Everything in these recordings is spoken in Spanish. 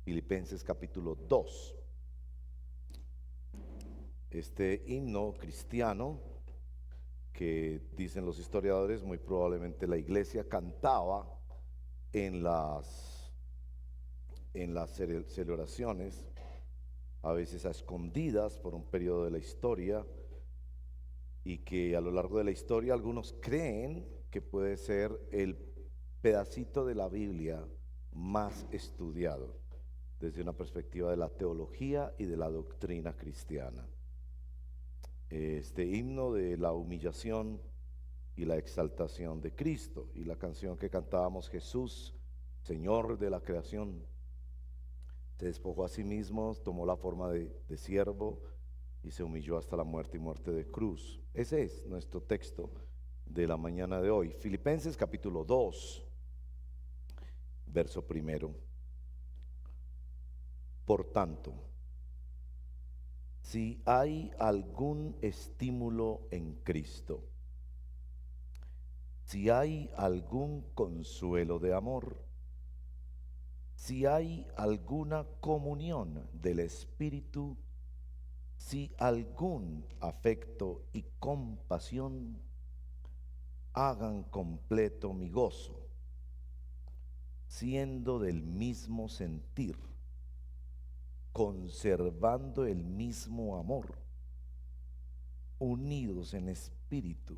Filipenses capítulo 2. Este himno cristiano que dicen los historiadores, muy probablemente la iglesia cantaba en las celebraciones, a veces a escondidas por un periodo de la historia, y que a lo largo de la historia algunos creen que puede ser el pedacito de la Biblia más estudiado desde una perspectiva de la teología y de la doctrina cristiana. Este himno de la humillación y la exaltación de Cristo, y la canción que cantábamos, Jesús, Señor de la creación, se despojó a sí mismo, tomó la forma de siervo y se humilló hasta la muerte y muerte de cruz. Ese es nuestro texto de la mañana de hoy. Filipenses capítulo 2, verso primero. Por tanto, si hay algún estímulo en Cristo, si hay algún consuelo de amor, si hay alguna comunión del Espíritu, si algún afecto y compasión, hagan completo mi gozo, siendo del mismo sentir, conservando el mismo amor, unidos en espíritu,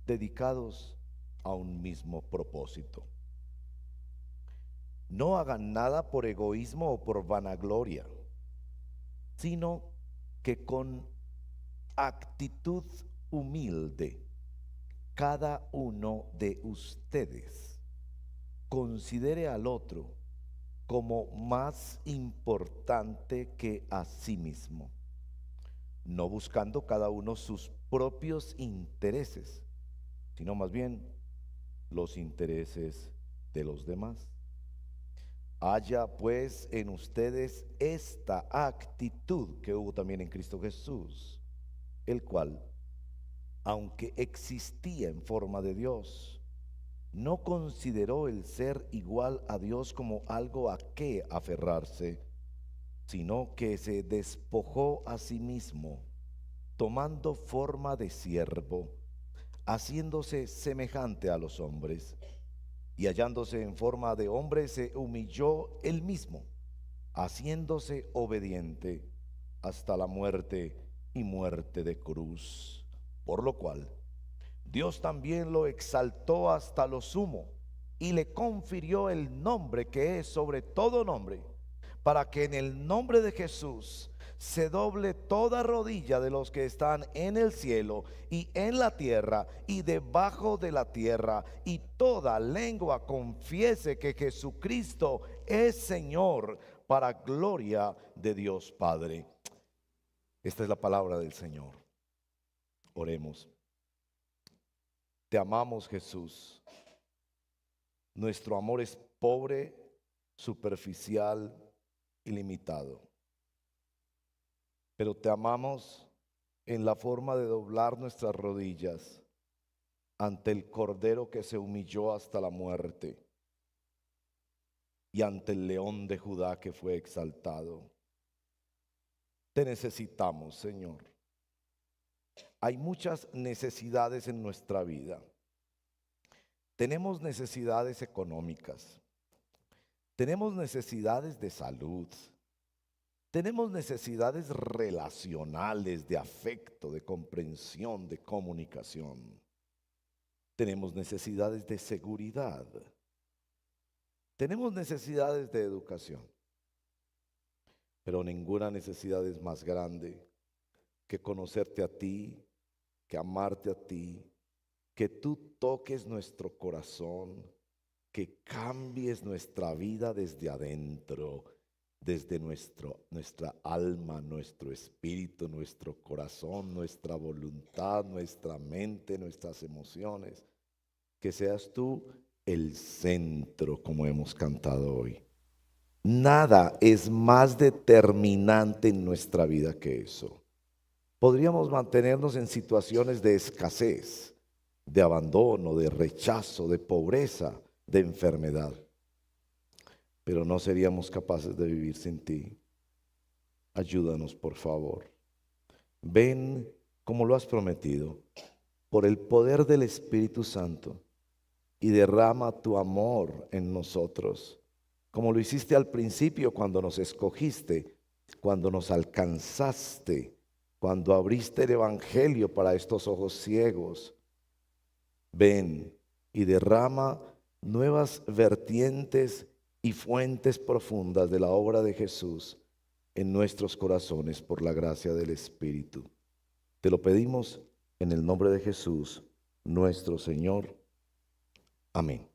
dedicados a un mismo propósito. No hagan nada por egoísmo o por vanagloria, sino que con actitud humilde cada uno de ustedes considere al otro como más importante que a sí mismo, no buscando cada uno sus propios intereses, sino más bien los intereses de los demás. Haya pues en ustedes esta actitud que hubo también en Cristo Jesús, el cual, aunque existía en forma de Dios, no consideró el ser igual a Dios como algo a qué aferrarse, sino que se despojó a sí mismo, tomando forma de siervo, haciéndose semejante a los hombres, y hallándose en forma de hombre, se humilló él mismo, haciéndose obediente hasta la muerte y muerte de cruz. Por lo cual Dios también lo exaltó hasta lo sumo y le confirió el nombre que es sobre todo nombre, para que en el nombre de Jesús se doble toda rodilla de los que están en el cielo y en la tierra y debajo de la tierra, y toda lengua confiese que Jesucristo es Señor, para gloria de Dios Padre. Esta es la palabra del Señor. Oremos. Te amamos, Jesús. Nuestro amor es pobre, superficial y limitado, pero te amamos en la forma de doblar nuestras rodillas ante el Cordero que se humilló hasta la muerte y ante el León de Judá que fue exaltado. Te necesitamos, Señor. Hay muchas necesidades en nuestra vida. Tenemos necesidades económicas, tenemos necesidades de salud, tenemos necesidades relacionales, de afecto, de comprensión, de comunicación. Tenemos necesidades de seguridad, tenemos necesidades de educación, pero ninguna necesidad es más grande que conocerte a ti, que amarte a ti, que tú toques nuestro corazón, que cambies nuestra vida desde adentro, desde nuestra alma, nuestro espíritu, nuestro corazón, nuestra voluntad, nuestra mente, nuestras emociones. Que seas tú el centro, como hemos cantado hoy. Nada es más determinante en nuestra vida que eso. Podríamos mantenernos en situaciones de escasez, de abandono, de rechazo, de pobreza, de enfermedad. pero no seríamos capaces de vivir sin ti. Ayúdanos, por favor. Ven como lo has prometido, por el poder del Espíritu Santo, y derrama tu amor en nosotros, como lo hiciste al principio cuando nos escogiste, cuando nos alcanzaste, cuando abriste el Evangelio para estos ojos ciegos. Ven y derrama nuevas vertientes y fuentes profundas de la obra de Jesús en nuestros corazones por la gracia del Espíritu. Te lo pedimos en el nombre de Jesús, nuestro Señor. Amén.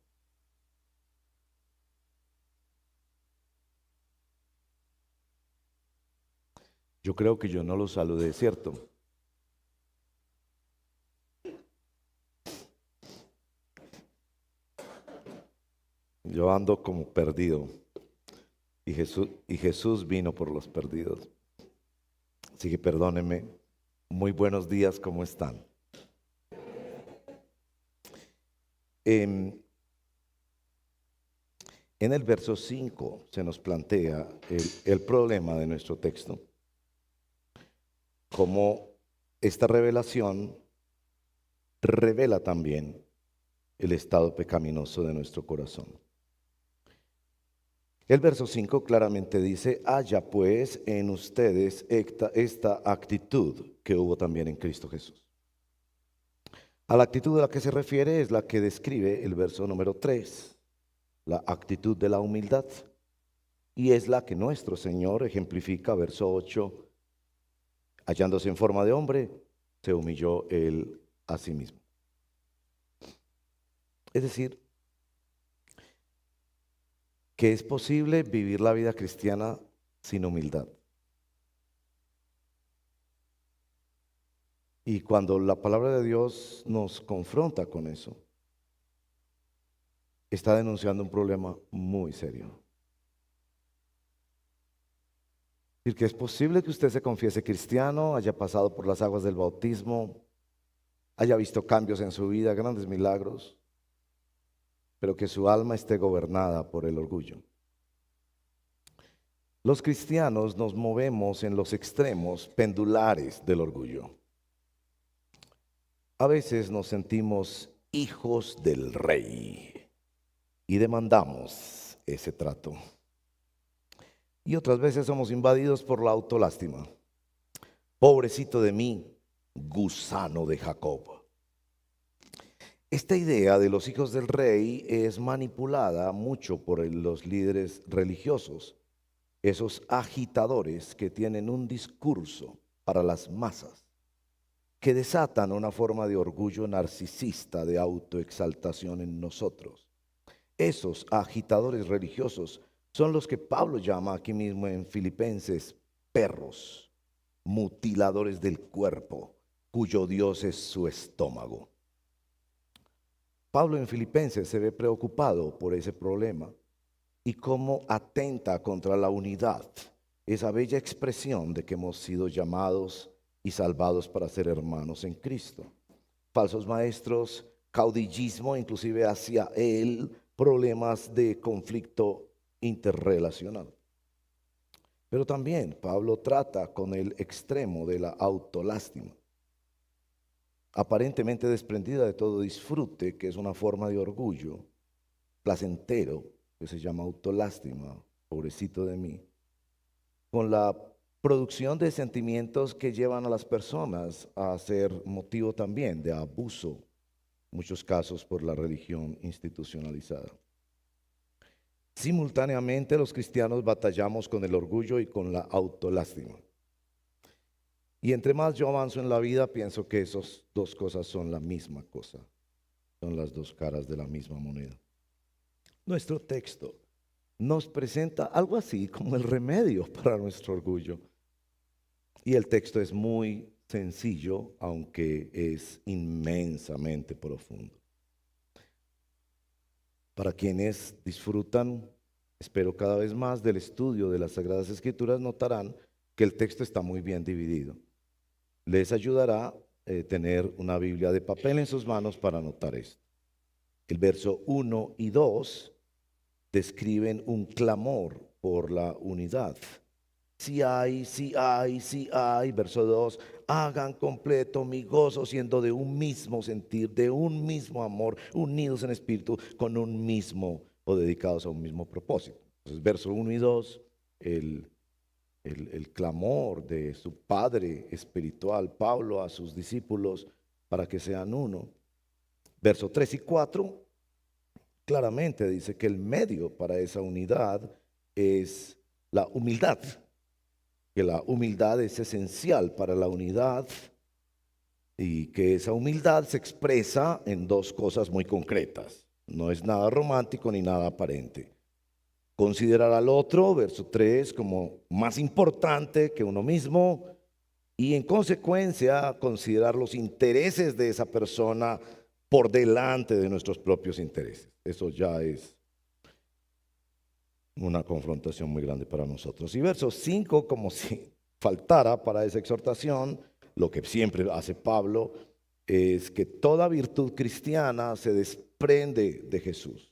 Yo creo que yo no los saludé, ¿cierto? Yo ando como perdido y Jesús vino por los perdidos. Así que perdónenme. Muy buenos días, ¿cómo están? En el verso 5 se nos plantea el problema de nuestro texto, como esta revelación revela también el estado pecaminoso de nuestro corazón. El verso 5 claramente dice: haya pues en ustedes esta actitud que hubo también en Cristo Jesús. A la actitud a la que se refiere es la que describe el verso número 3, la actitud de la humildad, y es la que nuestro Señor ejemplifica, verso 8, hallándose en forma de hombre, se humilló él a sí mismo. Es decir, que es posible vivir la vida cristiana sin humildad. Y cuando la palabra de Dios nos confronta con eso, está denunciando un problema muy serio. Es decir, que es posible que usted se confiese cristiano, haya pasado por las aguas del bautismo, haya visto cambios en su vida, grandes milagros, pero que su alma esté gobernada por el orgullo. Los cristianos nos movemos en los extremos pendulares del orgullo. A veces nos sentimos hijos del rey y demandamos ese trato. Y otras veces somos invadidos por la autolástima. Pobrecito de mí, gusano de Jacob. Esta idea de los hijos del rey es manipulada mucho por los líderes religiosos, esos agitadores que tienen un discurso para las masas, que desatan una forma de orgullo narcisista, de autoexaltación en nosotros. Esos agitadores religiosos son los que Pablo llama aquí mismo en Filipenses perros, mutiladores del cuerpo, cuyo Dios es su estómago. Pablo en Filipenses se ve preocupado por ese problema y cómo atenta contra la unidad, esa bella expresión de que hemos sido llamados y salvados para ser hermanos en Cristo. Falsos maestros, caudillismo, inclusive hacia él, problemas de conflicto interrelacional. Pero también Pablo trata con el extremo de la autolástima, aparentemente desprendida de todo disfrute, que es una forma de orgullo placentero, que se llama autolástima, pobrecito de mí, con la producción de sentimientos que llevan a las personas a ser motivo también de abuso, en muchos casos por la religión institucionalizada. Simultáneamente los cristianos batallamos con el orgullo y con la autolástima. Y entre más yo avanzo en la vida, pienso que esas dos cosas son la misma cosa, son las dos caras de la misma moneda. Nuestro texto nos presenta algo así como el remedio para nuestro orgullo. Y el texto es muy sencillo, aunque es inmensamente profundo. Para quienes disfrutan, espero cada vez más, del estudio de las Sagradas Escrituras, notarán que el texto está muy bien dividido. Les ayudará tener una Biblia de papel en sus manos para anotar esto. El verso 1 y 2 describen un clamor por la unidad. Si hay, si hay, si hay. Verso 2, hagan completo mi gozo siendo de un mismo sentir, de un mismo amor, unidos en espíritu, con un mismo o dedicados a un mismo propósito. Entonces, verso 1 y 2, el clamor de su padre espiritual, Pablo, a sus discípulos para que sean uno. Verso 3 y 4, claramente dice que el medio para esa unidad es la humildad, que la humildad es esencial para la unidad y que esa humildad se expresa en dos cosas muy concretas. No es nada romántico ni nada aparente. Considerar al otro, verso 3, como más importante que uno mismo y en consecuencia considerar los intereses de esa persona por delante de nuestros propios intereses. Eso ya es una confrontación muy grande para nosotros. Y verso 5, como si faltara para esa exhortación, lo que siempre hace Pablo, es que toda virtud cristiana se desprende de Jesús,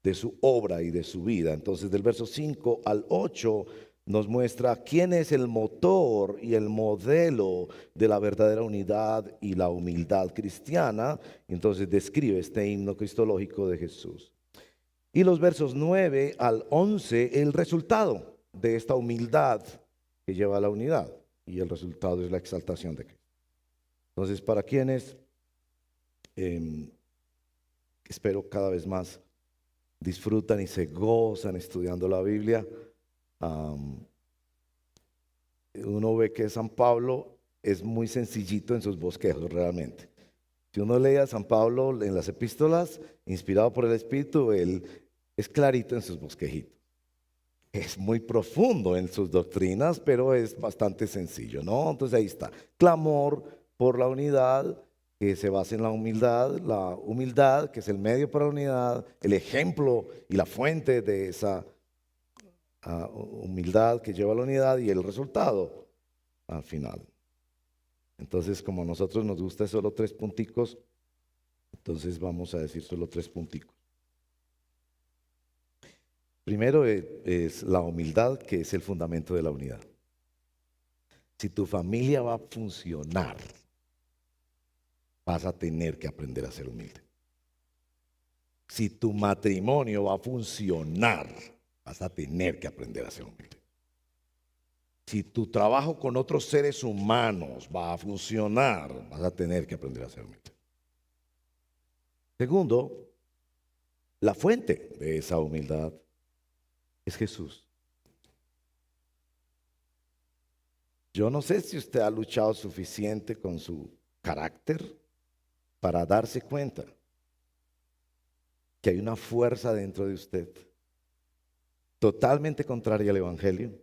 de su obra y de su vida. Entonces, del verso 5 al 8 nos muestra quién es el motor y el modelo de la verdadera unidad y la humildad cristiana. Entonces describe este himno cristológico de Jesús. Y los versos 9 al 11, el resultado de esta humildad que lleva a la unidad. Y el resultado es la exaltación de Cristo. Entonces, para quienes espero cada vez más disfrutan y se gozan estudiando la Biblia, uno ve que San Pablo es muy sencillito en sus bosquejos realmente. Si uno lee a San Pablo en las epístolas, inspirado por el Espíritu, él es clarito en sus bosquejitos. Es muy profundo en sus doctrinas, pero es bastante sencillo, ¿no? Entonces ahí está, clamor por la unidad, que se basa en la humildad, que es el medio para la unidad, el ejemplo y la fuente de esa humildad que lleva a la unidad y el resultado al final. Entonces, como a nosotros nos gusta solo 3 punticos, entonces vamos a decir solo 3 punticos. Primero es la humildad, que es el fundamento de la unidad. Si tu familia va a funcionar, vas a tener que aprender a ser humilde. Si tu matrimonio va a funcionar, vas a tener que aprender a ser humilde. Si tu trabajo con otros seres humanos va a funcionar, vas a tener que aprender a ser humilde. Segundo, la fuente de esa humildad es Jesús. Yo no sé si usted ha luchado suficiente con su carácter para darse cuenta que hay una fuerza dentro de usted totalmente contraria al Evangelio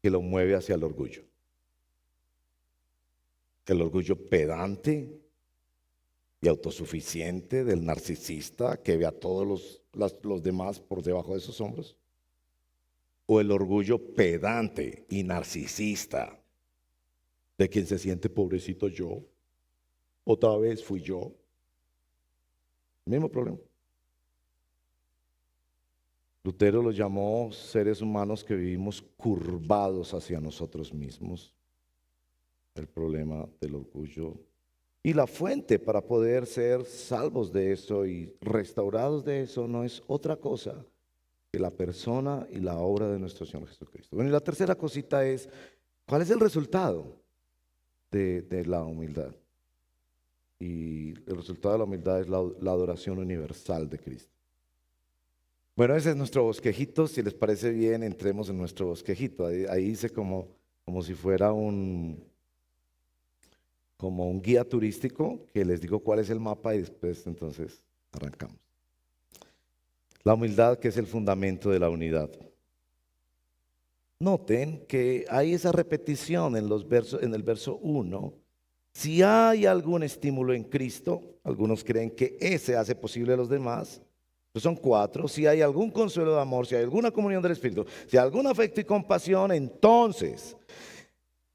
que lo mueve hacia el orgullo. El orgullo pedante y autosuficiente del narcisista que ve a todos los demás por debajo de sus hombros. O el orgullo pedante y narcisista de quien se siente pobrecito yo. Otra vez fui yo. Mismo problema. Lutero los llamó seres humanos que vivimos curvados hacia nosotros mismos. El problema del orgullo. Y la fuente para poder ser salvos de eso y restaurados de eso no es otra cosa que la persona y la obra de nuestro Señor Jesucristo. Bueno, y la tercera cosita es, ¿cuál es el resultado de la humildad? Y el resultado de la humildad es la adoración universal de Cristo. Bueno, ese es nuestro bosquejito. Si les parece bien, entremos en nuestro bosquejito. Ahí hice como si fuera como un guía turístico, que les digo cuál es el mapa y después entonces arrancamos. La humildad, que es el fundamento de la unidad. Noten que hay esa repetición en el verso 1. Si hay algún estímulo en Cristo, algunos creen que ese hace posible a los demás. Son 4. Si hay algún consuelo de amor, si hay alguna comunión del Espíritu, si hay algún afecto y compasión, entonces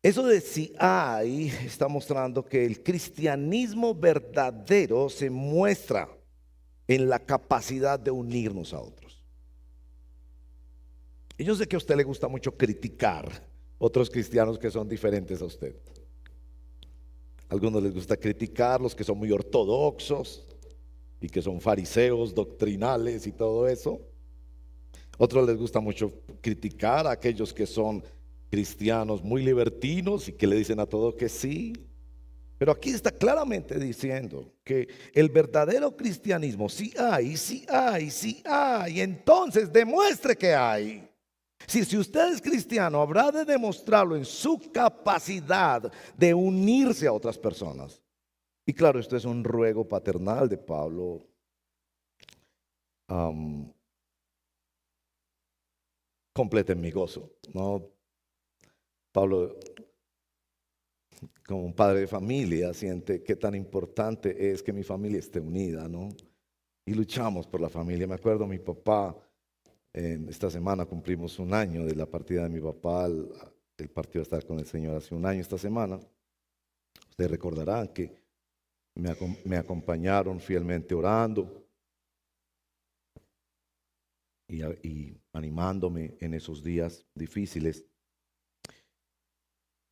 eso de si hay está mostrando que el cristianismo verdadero se muestra en la capacidad de unirnos a otros. Y yo sé que a usted le gusta mucho criticar otros cristianos que son diferentes a usted. A algunos les gusta criticar los que son muy ortodoxos y que son fariseos doctrinales y todo eso. Otros les gusta mucho criticar a aquellos que son cristianos muy libertinos y que le dicen a todo que sí. Pero aquí está claramente diciendo que el verdadero cristianismo sí hay, sí hay, sí hay. Entonces demuestre que hay. Si usted es cristiano, habrá de demostrarlo en su capacidad de unirse a otras personas. Y claro, esto es un ruego paternal de Pablo. Completen mi gozo, ¿no? Pablo, como un padre de familia, siente qué tan importante es que mi familia esté unida, ¿no? Y luchamos por la familia. Me acuerdo, mi papá, esta semana cumplimos un año de la partida de mi papá. Él partió a estar con el Señor hace un año esta semana. Ustedes recordarán que me acompañaron fielmente orando y animándome en esos días difíciles.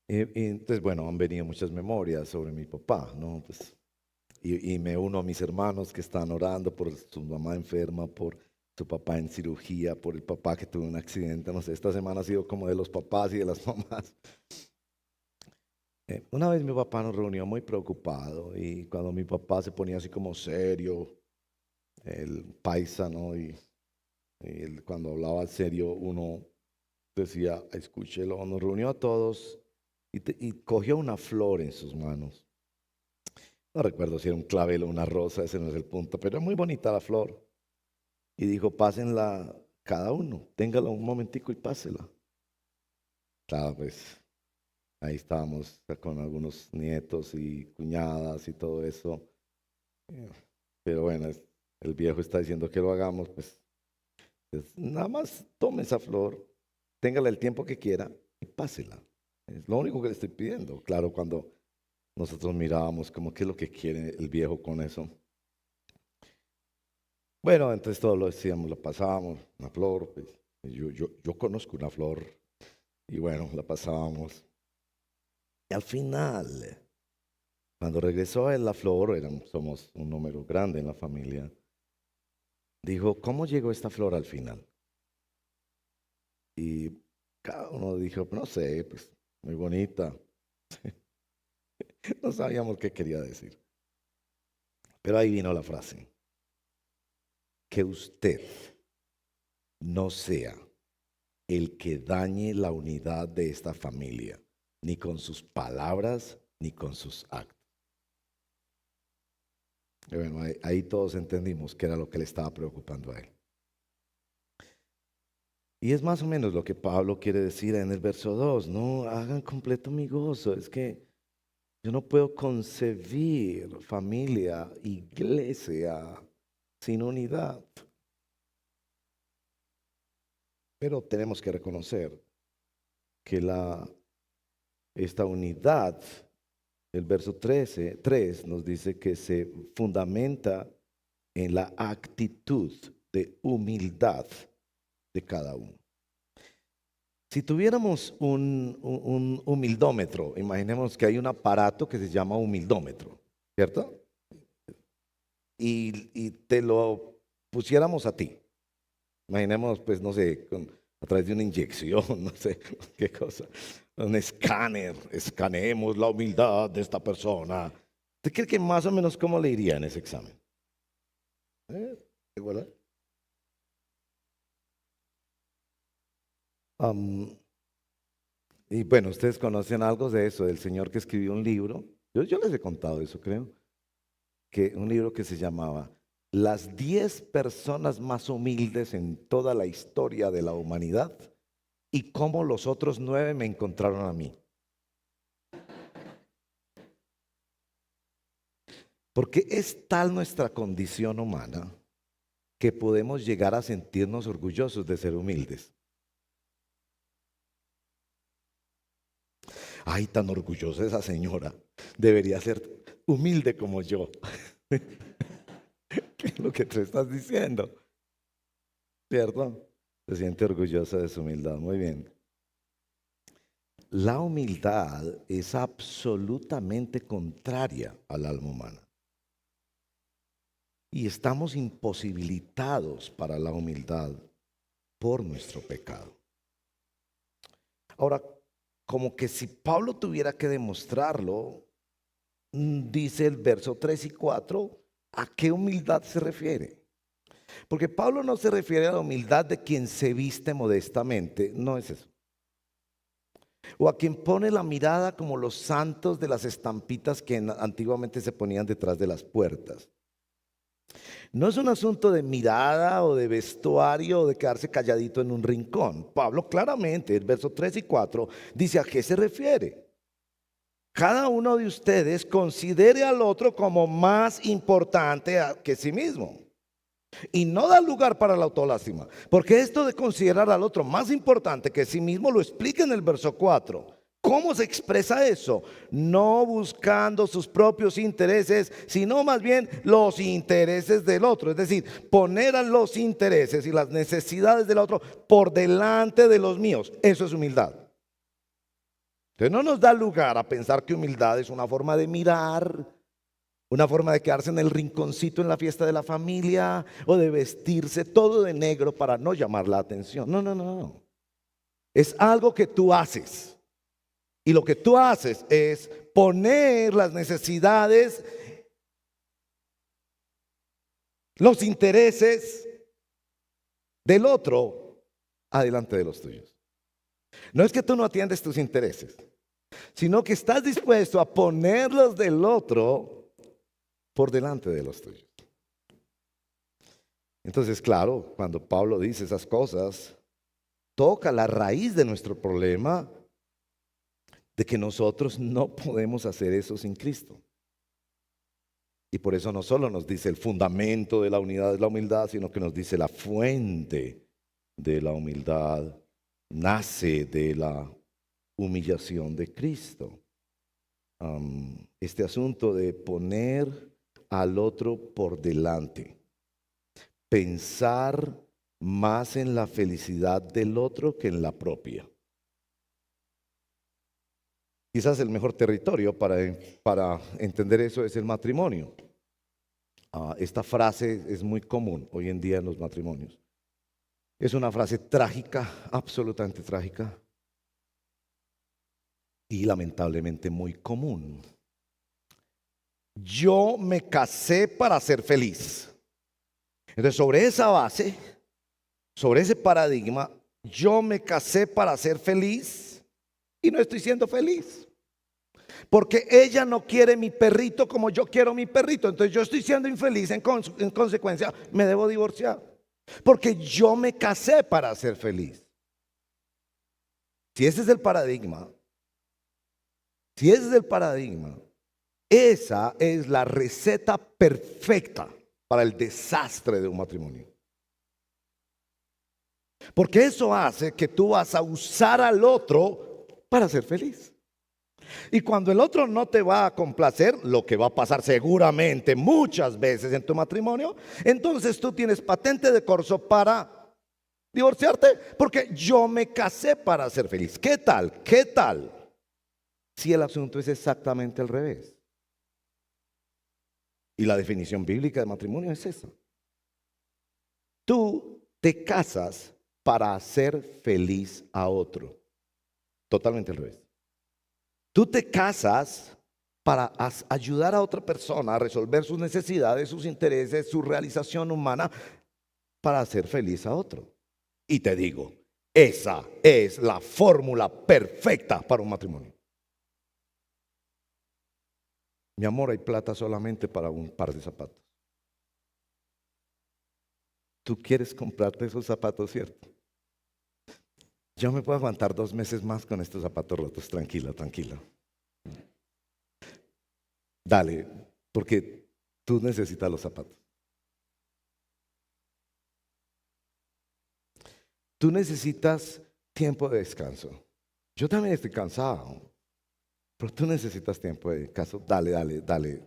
Y entonces, bueno, han venido muchas memorias sobre mi papá, ¿no? Pues, y me uno a mis hermanos que están orando por su mamá enferma, por su papá en cirugía, por el papá que tuvo un accidente. No sé, esta semana ha sido como de los papás y de las mamás. Una vez mi papá nos reunió muy preocupado y cuando mi papá se ponía así como serio, el paisa, ¿no? Y cuando hablaba serio, uno decía, escúchelo. Nos reunió a todos y cogió una flor en sus manos. No recuerdo si era un clavel o una rosa, ese no es el punto, pero es muy bonita la flor. Y dijo, pásenla cada uno, téngala un momentico y pásela. Claro, pues ahí estábamos con algunos nietos y cuñadas y todo eso. Pero bueno, el viejo está diciendo que lo hagamos, pues nada más tome esa flor, téngala el tiempo que quiera y pásela. Es lo único que le estoy pidiendo. Claro, cuando nosotros mirábamos como qué es lo que quiere el viejo con eso. Bueno, entonces todo lo decíamos, lo pasábamos, una flor, pues, yo conozco una flor y bueno, la pasábamos. Y al final, cuando regresó él la flor, somos un número grande en la familia, dijo, ¿cómo llegó esta flor al final? Y cada uno dijo, no sé, pues muy bonita. No sabíamos qué quería decir. Pero ahí vino la frase, que usted no sea el que dañe la unidad de esta familia, ni con sus palabras, ni con sus actos. Y bueno, ahí todos entendimos que era lo que le estaba preocupando a él. Y es más o menos lo que Pablo quiere decir en el verso 2, no hagan completo mi gozo. Es que yo no puedo concebir familia, iglesia, sin unidad. Pero tenemos que reconocer que esta unidad, el verso 3 nos dice que se fundamenta en la actitud de humildad de cada uno. Si tuviéramos un humildómetro, imaginemos que hay un aparato que se llama humildómetro, ¿cierto? Y te lo pusiéramos a ti. Imaginemos, pues, no sé, a través de una inyección, no sé qué cosa, un escáner, escaneemos la humildad de esta persona. ¿Usted cree que más o menos cómo le iría en ese examen? Igual. Y bueno, ustedes conocen algo de eso, del señor que escribió un libro. Yo les he contado eso, creo. Que un libro que se llamaba Las 10 personas más humildes en toda la historia de la humanidad y cómo los otros 9 me encontraron a mí. Porque es tal nuestra condición humana que podemos llegar a sentirnos orgullosos de ser humildes. Ay, tan orgullosa esa señora. Debería ser humilde como yo. ¿Qué es lo que tú estás diciendo? ¿Cierto? Se siente orgullosa de su humildad. Muy bien. La humildad es absolutamente contraria al alma humana. Y estamos imposibilitados para la humildad por nuestro pecado. Ahora, como que si Pablo tuviera que demostrarlo, dice el verso 3 y 4, ¿a qué humildad se refiere? Porque Pablo no se refiere a la humildad de quien se viste modestamente, no es eso. O a quien pone la mirada como los santos de las estampitas que antiguamente se ponían detrás de las puertas. No es un asunto de mirada o de vestuario o de quedarse calladito en un rincón. Pablo claramente, el verso 3 y 4, dice a qué se refiere. Cada uno de ustedes considere al otro como más importante que sí mismo. Y no da lugar para la autolástima. Porque esto de considerar al otro más importante que sí mismo lo explica en el verso 4. ¿Cómo se expresa eso? No buscando sus propios intereses, sino más bien los intereses del otro. Es decir, poner a los intereses y las necesidades del otro por delante de los míos. Eso es humildad. Entonces no nos da lugar a pensar que humildad es una forma de mirar, una forma de quedarse en el rinconcito en la fiesta de la familia o de vestirse todo de negro para no llamar la atención. No, no, no. Es algo que tú haces. Y lo que tú haces es poner las necesidades, los intereses del otro adelante de los tuyos. No es que tú no atiendes tus intereses, sino que estás dispuesto a ponerlos del otro por delante de los tuyos. Entonces, claro, cuando Pablo dice esas cosas, toca la raíz de nuestro problema de que nosotros no podemos hacer eso sin Cristo. Y por eso no solo nos dice el fundamento de la unidad es la humildad, sino que nos dice la fuente de la humildad nace de la humillación de Cristo. Este asunto de poner al otro por delante, pensar más en la felicidad del otro que en la propia. Quizás el mejor territorio para entender eso es el matrimonio. Esta frase es muy común hoy en día en los matrimonios. Es una frase trágica, absolutamente trágica y lamentablemente muy común. Yo me casé para ser feliz. Entonces, sobre esa base, sobre ese paradigma, yo me casé para ser feliz y no estoy siendo feliz. Porque ella no quiere mi perrito como yo quiero mi perrito. Entonces yo estoy siendo infeliz, en consecuencia me debo divorciar. Porque yo me casé para ser feliz. Si ese es el paradigma, esa es la receta perfecta para el desastre de un matrimonio. Porque eso hace que tú vas a usar al otro para ser feliz. Y cuando el otro no te va a complacer, lo que va a pasar seguramente muchas veces en tu matrimonio, entonces tú tienes patente de corso para divorciarte, porque yo me casé para ser feliz. ¿Qué tal? ¿Qué tal si el asunto es exactamente al revés? Y la definición bíblica de matrimonio es esa. Tú te casas para hacer feliz a otro. Totalmente al revés. Tú te casas para ayudar a otra persona a resolver sus necesidades, sus intereses, su realización humana, para hacer feliz a otro. Y te digo, esa es la fórmula perfecta para un matrimonio. Mi amor, hay plata solamente para un par de zapatos. Tú quieres comprarte esos zapatos, ¿cierto? Yo me puedo aguantar 2 meses más con estos zapatos rotos. Tranquila, tranquila. Dale, porque tú necesitas los zapatos. Tú necesitas tiempo de descanso. Yo también estoy cansado, pero tú necesitas tiempo de descanso. Dale.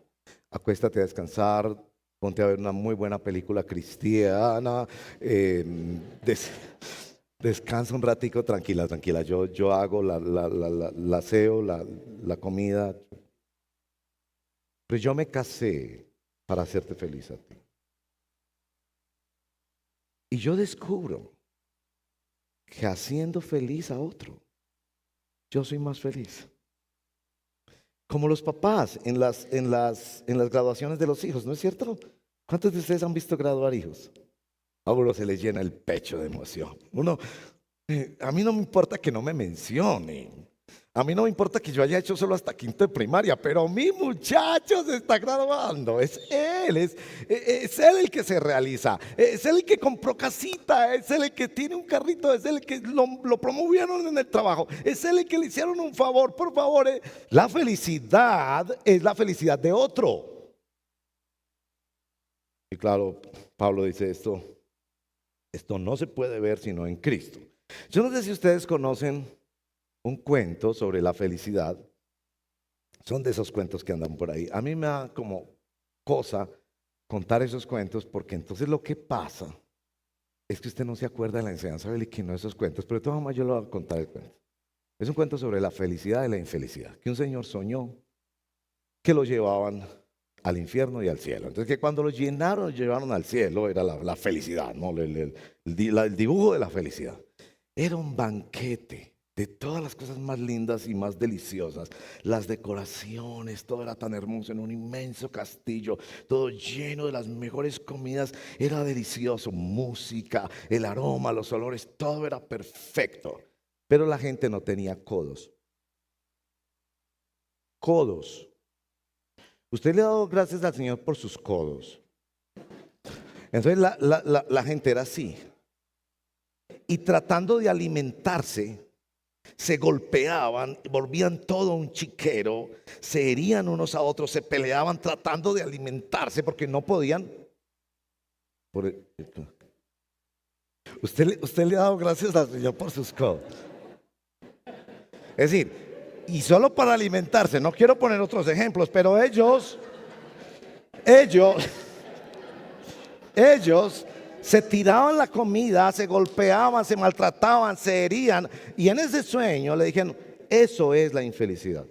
Acuéstate a descansar. Ponte a ver una muy buena película cristiana. Descansa un ratico, tranquila, tranquila. Yo hago la aseo, la comida. Pero yo me casé para hacerte feliz a ti. Y yo descubro que haciendo feliz a otro, yo soy más feliz. Como los papás en las graduaciones de los hijos, ¿no es cierto? ¿Cuántos de ustedes han visto graduar hijos? A uno se les llena el pecho de emoción. A mí no me importa que no me mencionen. A mí no me importa que yo haya hecho solo hasta quinto de primaria, pero mi muchacho se está graduando. Es él el que se realiza. Es él el que compró casita. Es él el que tiene un carrito. Es él el que lo promovieron en el trabajo. Es él el que le hicieron un favor. Por favor, la felicidad es la felicidad de otro. Y claro, Pablo dice esto no se puede ver sino en Cristo. Yo no sé si ustedes conocen un cuento sobre la felicidad. Son de esos cuentos que andan por ahí. A mí me da como cosa contar esos cuentos, porque entonces lo que pasa es que usted no se acuerda de la enseñanza bíblica, no de esos cuentos. Pero de todas maneras yo le voy a contar el cuento. Es un cuento sobre la felicidad y la infelicidad. Que un señor soñó que lo llevaban al infierno y al cielo. Entonces que cuando lo llevaron al cielo, era la felicidad, ¿no? El dibujo de la felicidad. Era un banquete de todas las cosas más lindas y más deliciosas. Las decoraciones, todo era tan hermoso, en un inmenso castillo, todo lleno de las mejores comidas. Era delicioso, música, el aroma, los olores, todo era perfecto. Pero la gente no tenía codos. Codos. Usted le ha dado gracias al Señor por sus codos. Entonces la gente era así. Y tratando de alimentarse, se golpeaban, volvían todo un chiquero, se herían unos a otros, se peleaban tratando de alimentarse porque no podían. Usted le ha dado gracias al Señor por sus codos. Es decir, y solo para alimentarse, no quiero poner otros ejemplos, pero ellos se tiraban la comida, se golpeaban, se maltrataban, se herían. Y en ese sueño le dijeron, eso es la infelicidad.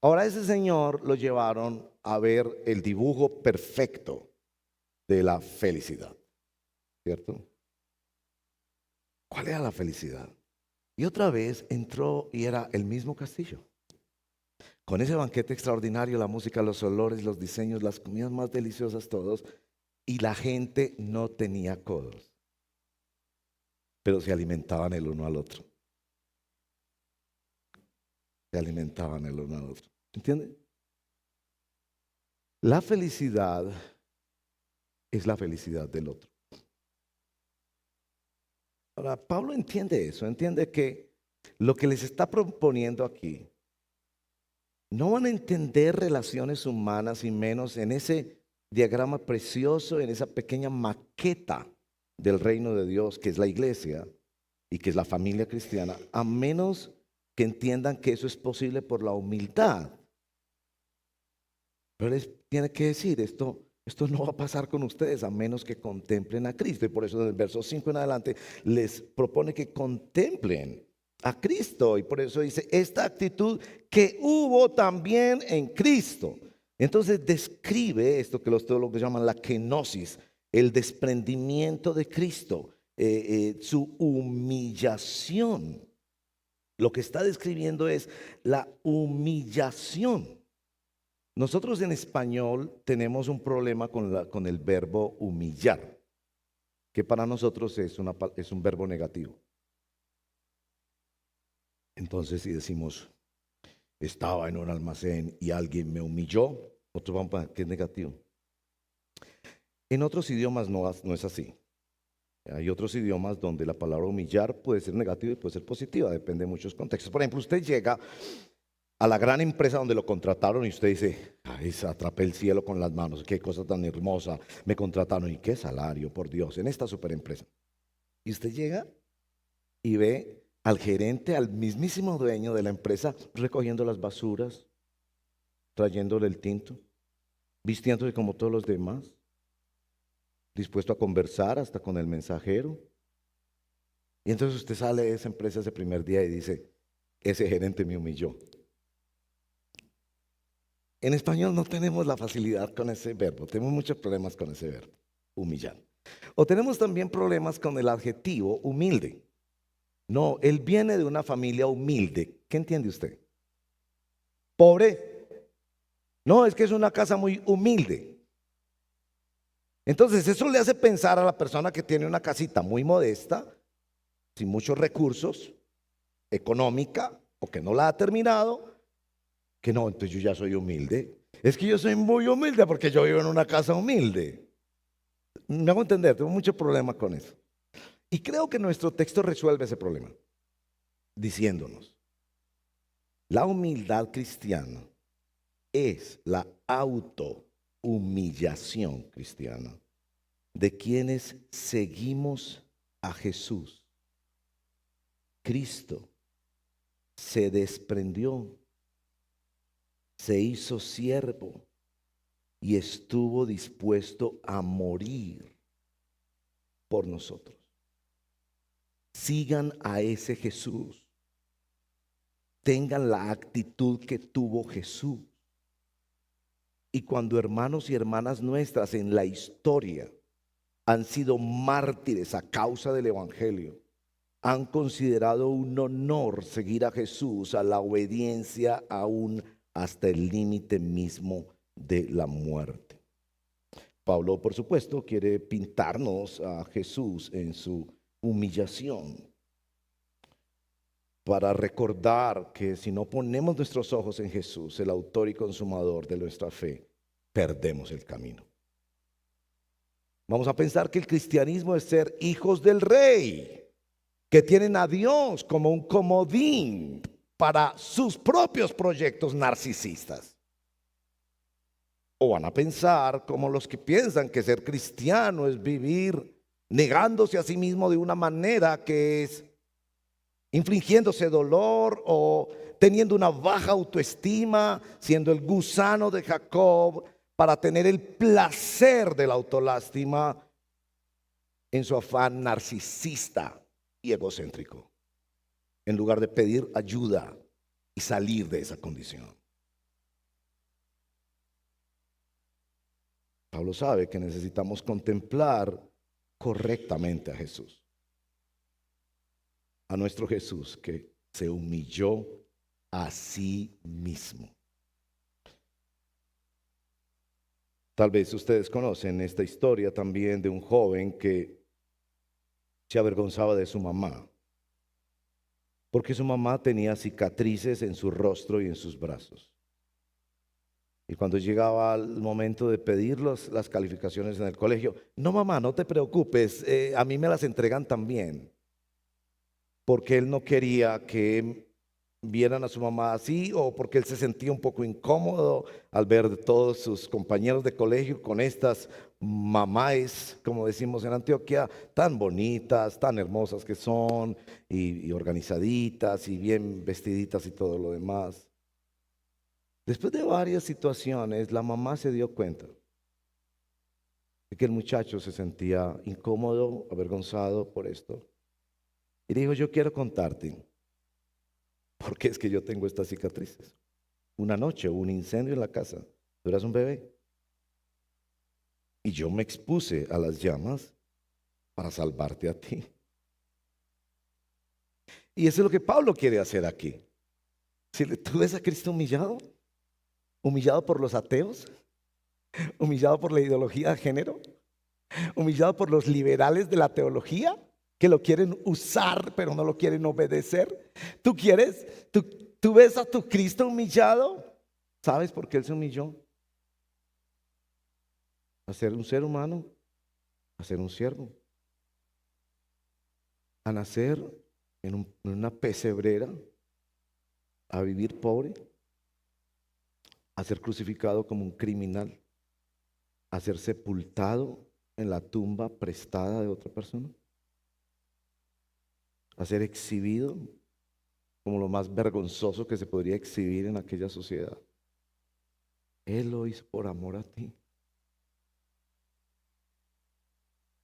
Ahora ese señor lo llevaron a ver el dibujo perfecto de la felicidad. ¿Cierto? ¿Cuál era la felicidad? Y otra vez entró y era el mismo castillo. Con ese banquete extraordinario, la música, los olores, los diseños, las comidas más deliciosas, todos. Y la gente no tenía codos, pero se alimentaban el uno al otro. Se alimentaban el uno al otro. ¿Entiende? La felicidad es la felicidad del otro. Ahora, Pablo entiende eso, entiende que lo que les está proponiendo aquí, no van a entender relaciones humanas y menos en ese diagrama precioso, en esa pequeña maqueta del reino de Dios que es la iglesia y que es la familia cristiana, a menos que entiendan que eso es posible por la humildad. Pero les tiene que decir, esto no va a pasar con ustedes a menos que contemplen a Cristo. Y por eso en el verso 5 en adelante les propone que contemplen a Cristo. Y por eso dice, esta actitud que hubo también en Cristo. Entonces describe esto que los teólogos llaman la kenosis, el desprendimiento de Cristo, su humillación. Lo que está describiendo es la humillación. Nosotros en español tenemos un problema con el verbo humillar, que para nosotros es un verbo negativo. Entonces, si decimos, estaba en un almacén y alguien me humilló, nosotros vamos a que es negativo. En otros idiomas no es así. Hay otros idiomas donde la palabra humillar puede ser negativa y puede ser positiva, depende de muchos contextos. Por ejemplo, usted llega a la gran empresa donde lo contrataron y usted dice, ay, atrapé el cielo con las manos, qué cosa tan hermosa, me contrataron y qué salario, por Dios, en esta super empresa. Y usted llega y ve al gerente, al mismísimo dueño de la empresa, recogiendo las basuras, trayéndole el tinto, vistiéndose como todos los demás, dispuesto a conversar hasta con el mensajero. Y entonces usted sale de esa empresa ese primer día y dice, ese gerente me humilló. En español no tenemos la facilidad con ese verbo, tenemos muchos problemas con ese verbo, humillar. O tenemos también problemas con el adjetivo humilde. No, él viene de una familia humilde. ¿Qué entiende usted? ¿Pobre? No, es que es una casa muy humilde. Entonces eso le hace pensar a la persona que tiene una casita muy modesta, sin muchos recursos, económica, o que no la ha terminado, que no, entonces yo ya soy humilde. Es que yo soy muy humilde porque yo vivo en una casa humilde. Me hago entender, tengo mucho problema con eso. Y creo que nuestro texto resuelve ese problema, diciéndonos, la humildad cristiana es la autohumillación cristiana de quienes seguimos a Jesús. Cristo se desprendió, se hizo siervo y estuvo dispuesto a morir por nosotros. Sigan a ese Jesús. Tengan la actitud que tuvo Jesús. Y cuando hermanos y hermanas nuestras en la historia han sido mártires a causa del Evangelio, han considerado un honor seguir a Jesús, a la obediencia aún hasta el límite mismo de la muerte. Pablo, por supuesto, quiere pintarnos a Jesús en su humillación, para recordar que si no ponemos nuestros ojos en Jesús, el autor y consumador de nuestra fe, perdemos el camino. Vamos a pensar que el cristianismo es ser hijos del rey, que tienen a Dios como un comodín para sus propios proyectos narcisistas. O van a pensar como los que piensan que ser cristiano es vivir negándose a sí mismo de una manera que es infligiéndose dolor o teniendo una baja autoestima, siendo el gusano de Jacob para tener el placer de la autolástima en su afán narcisista y egocéntrico, en lugar de pedir ayuda y salir de esa condición. Pablo sabe que necesitamos contemplar correctamente a Jesús, a nuestro Jesús que se humilló a sí mismo. Tal vez ustedes conocen esta historia también de un joven que se avergonzaba de su mamá, porque su mamá tenía cicatrices en su rostro y en sus brazos. Y cuando llegaba el momento de pedir las calificaciones en el colegio, no mamá, no te preocupes, a mí me las entregan también. Porque él no quería que vieran a su mamá así, o porque él se sentía un poco incómodo al ver de todos sus compañeros de colegio con estas mamás, como decimos en Antioquia, tan bonitas, tan hermosas que son, y organizaditas y bien vestiditas y todo lo demás. Después de varias situaciones, la mamá se dio cuenta de que el muchacho se sentía incómodo, avergonzado por esto. Y dijo, yo quiero contarte, porque es que yo tengo estas cicatrices. Una noche hubo un incendio en la casa, tú eras un bebé. Y yo me expuse a las llamas para salvarte a ti. Y eso es lo que Pablo quiere hacer aquí. Si tú ves a Cristo humillado, humillado por los ateos, humillado por la ideología de género, humillado por los liberales de la teología, que lo quieren usar pero no lo quieren obedecer. ¿Tú ves a tu Cristo humillado? ¿Sabes por qué Él se humilló? A ser un ser humano, a ser un siervo, a nacer en una pesebrera, a vivir pobre, a ser crucificado como un criminal, a ser sepultado en la tumba prestada de otra persona, a ser exhibido como lo más vergonzoso que se podría exhibir en aquella sociedad. Él lo hizo por amor a ti.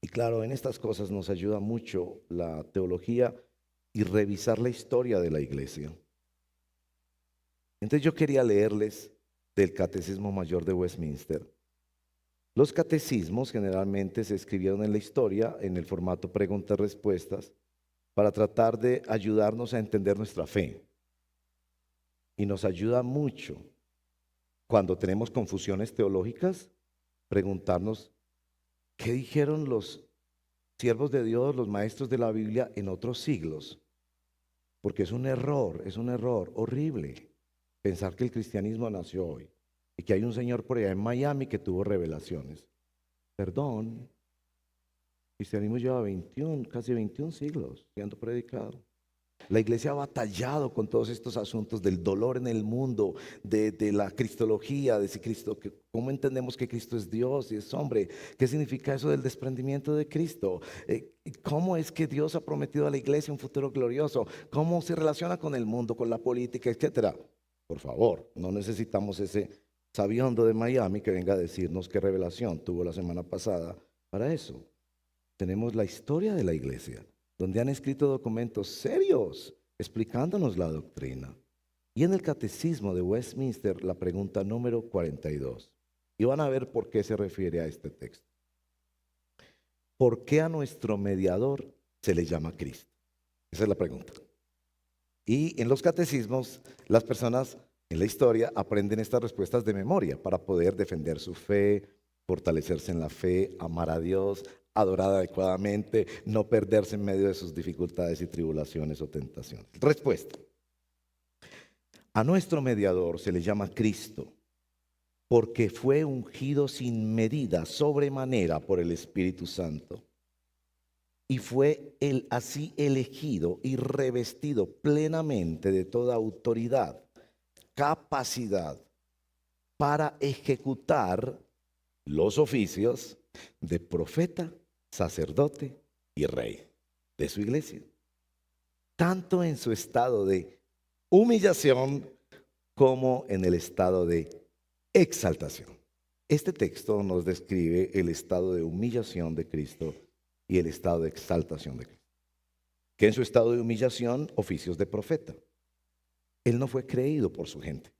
Y claro, en estas cosas nos ayuda mucho la teología y revisar la historia de la iglesia. Entonces yo quería leerles del Catecismo Mayor de Westminster. Los catecismos generalmente se escribieron en la historia en el formato preguntas-respuestas para tratar de ayudarnos a entender nuestra fe. Y nos ayuda mucho cuando tenemos confusiones teológicas, preguntarnos qué dijeron los siervos de Dios, los maestros de la Biblia en otros siglos. Porque es un error horrible pensar que el cristianismo nació hoy y que hay un señor por allá en Miami que tuvo revelaciones. Perdón, el cristianismo lleva casi 21 siglos siendo predicado. La iglesia ha batallado con todos estos asuntos del dolor en el mundo, de la cristología, de si Cristo, cómo entendemos que Cristo es Dios y es hombre, qué significa eso del desprendimiento de Cristo, cómo es que Dios ha prometido a la iglesia un futuro glorioso, cómo se relaciona con el mundo, con la política, etcétera. Por favor, no necesitamos ese sabiondo de Miami que venga a decirnos qué revelación tuvo la semana pasada para eso. Tenemos la historia de la iglesia, donde han escrito documentos serios explicándonos la doctrina. Y en el Catecismo de Westminster, la pregunta número 42. Y van a ver por qué se refiere a este texto. ¿Por qué a nuestro mediador se le llama Cristo? Esa es la pregunta. Y en los catecismos, las personas en la historia aprenden estas respuestas de memoria para poder defender su fe, fortalecerse en la fe, amar a Dios, adorar adecuadamente, no perderse en medio de sus dificultades y tribulaciones o tentaciones. Respuesta. A nuestro mediador se le llama Cristo porque fue ungido sin medida, sobremanera por el Espíritu Santo. Y fue él así elegido y revestido plenamente de toda autoridad, capacidad para ejecutar los oficios de profeta, sacerdote y rey de su iglesia, tanto en su estado de humillación como en el estado de exaltación. Este texto nos describe el estado de humillación de Cristo y el estado de exaltación de Cristo. Que en su estado de humillación, oficios de profeta. Él no fue creído por su gente.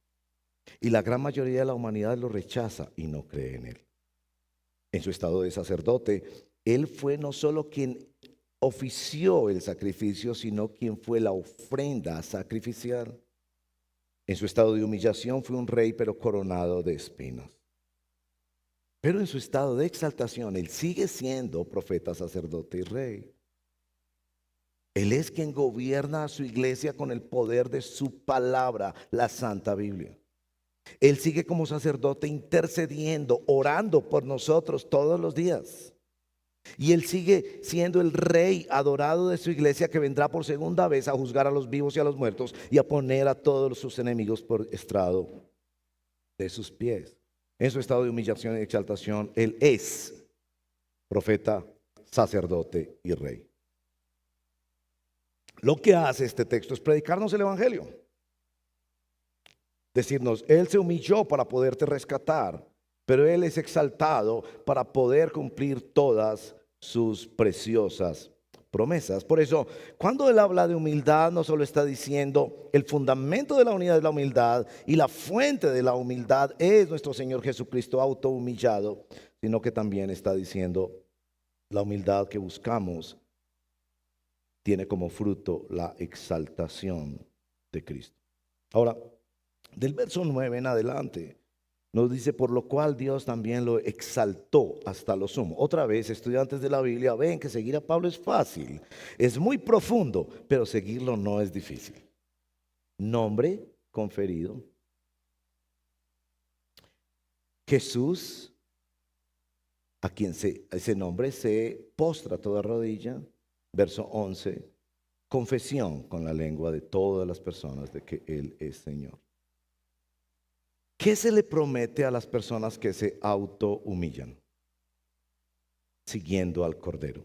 Y la gran mayoría de la humanidad lo rechaza y no cree en él. En su estado de sacerdote, él fue no solo quien ofició el sacrificio, sino quien fue la ofrenda sacrificial. En su estado de humillación fue un rey, pero coronado de espinas. Pero en su estado de exaltación, él sigue siendo profeta, sacerdote y rey. Él es quien gobierna a su iglesia con el poder de su palabra, la Santa Biblia. Él sigue como sacerdote intercediendo, orando por nosotros todos los días. Y él sigue siendo el rey adorado de su iglesia que vendrá por segunda vez a juzgar a los vivos y a los muertos y a poner a todos sus enemigos por estrado de sus pies. En su estado de humillación y exaltación, él es profeta, sacerdote y rey. Lo que hace este texto es predicarnos el evangelio. Decirnos, él se humilló para poderte rescatar, pero él es exaltado para poder cumplir todas sus preciosas promesas. Por eso, cuando él habla de humildad, no solo está diciendo el fundamento de la unidad es la humildad y la fuente de la humildad es nuestro Señor Jesucristo autohumillado, sino que también está diciendo la humildad que buscamos tiene como fruto la exaltación de Cristo. Ahora, del verso 9 en adelante, nos dice, por lo cual Dios también lo exaltó hasta lo sumo. Otra vez, estudiantes de la Biblia, ven que seguir a Pablo es fácil, es muy profundo, pero seguirlo no es difícil. Nombre conferido. Jesús, a quien ese nombre se postra toda rodilla. Verso 11, confesión con la lengua de todas las personas de que Él es Señor. ¿Qué se le promete a las personas que se autohumillan? Siguiendo al Cordero.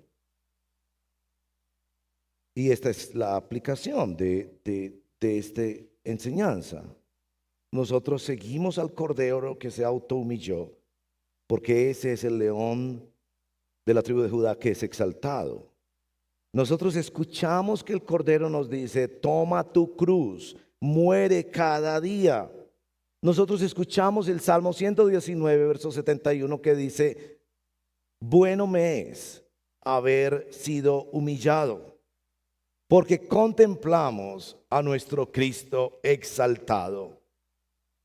Y esta es la aplicación de esta enseñanza. Nosotros seguimos al Cordero que se autohumilló, porque ese es el león de la tribu de Judá que es exaltado. Nosotros escuchamos que el Cordero nos dice, toma tu cruz, muere cada día. Nosotros escuchamos el Salmo 119, verso 71, que dice, bueno me es haber sido humillado, porque contemplamos a nuestro Cristo exaltado.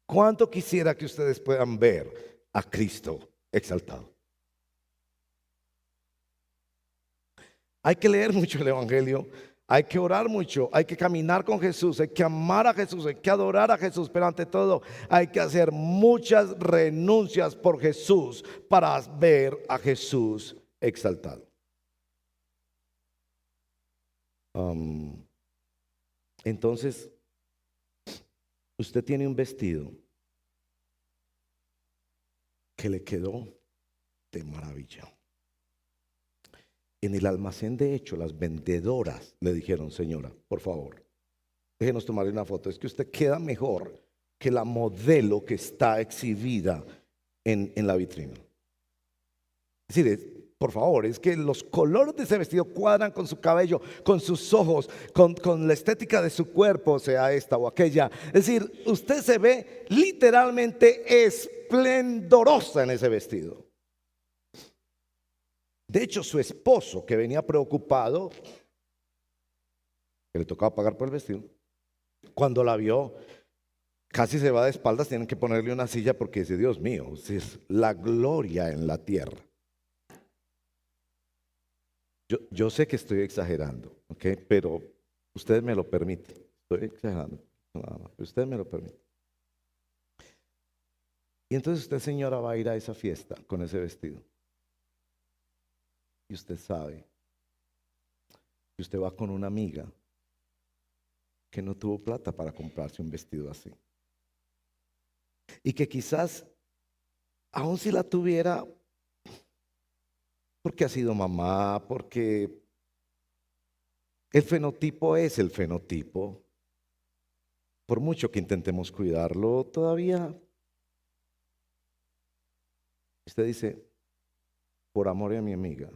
¿Cuánto quisiera que ustedes puedan ver a Cristo exaltado? Hay que leer mucho el Evangelio, hay que orar mucho, hay que caminar con Jesús, hay que amar a Jesús, hay que adorar a Jesús, pero ante todo hay que hacer muchas renuncias por Jesús para ver a Jesús exaltado. Entonces, usted tiene un vestido que le quedó de maravilla. En el almacén, de hecho, las vendedoras le dijeron, señora, por favor, déjenos tomarle una foto. Es que usted queda mejor que la modelo que está exhibida en la vitrina. Es decir, por favor, es que los colores de ese vestido cuadran con su cabello, con sus ojos, con la estética de su cuerpo, sea esta o aquella. Es decir, usted se ve literalmente esplendorosa en ese vestido. De hecho, su esposo, que venía preocupado, que le tocaba pagar por el vestido, cuando la vio, casi se va de espaldas, tienen que ponerle una silla porque dice, Dios mío, es la gloria en la tierra. Yo sé que estoy exagerando, ¿ok? Pero usted me lo permite. Estoy exagerando, pero usted me lo permite. Y entonces usted, señora, va a ir a esa fiesta con ese vestido. Y usted sabe que usted va con una amiga que no tuvo plata para comprarse un vestido así. Y que quizás, aun si la tuviera, porque ha sido mamá, porque el fenotipo es el fenotipo, por mucho que intentemos cuidarlo, todavía usted dice, por amor a mi amiga,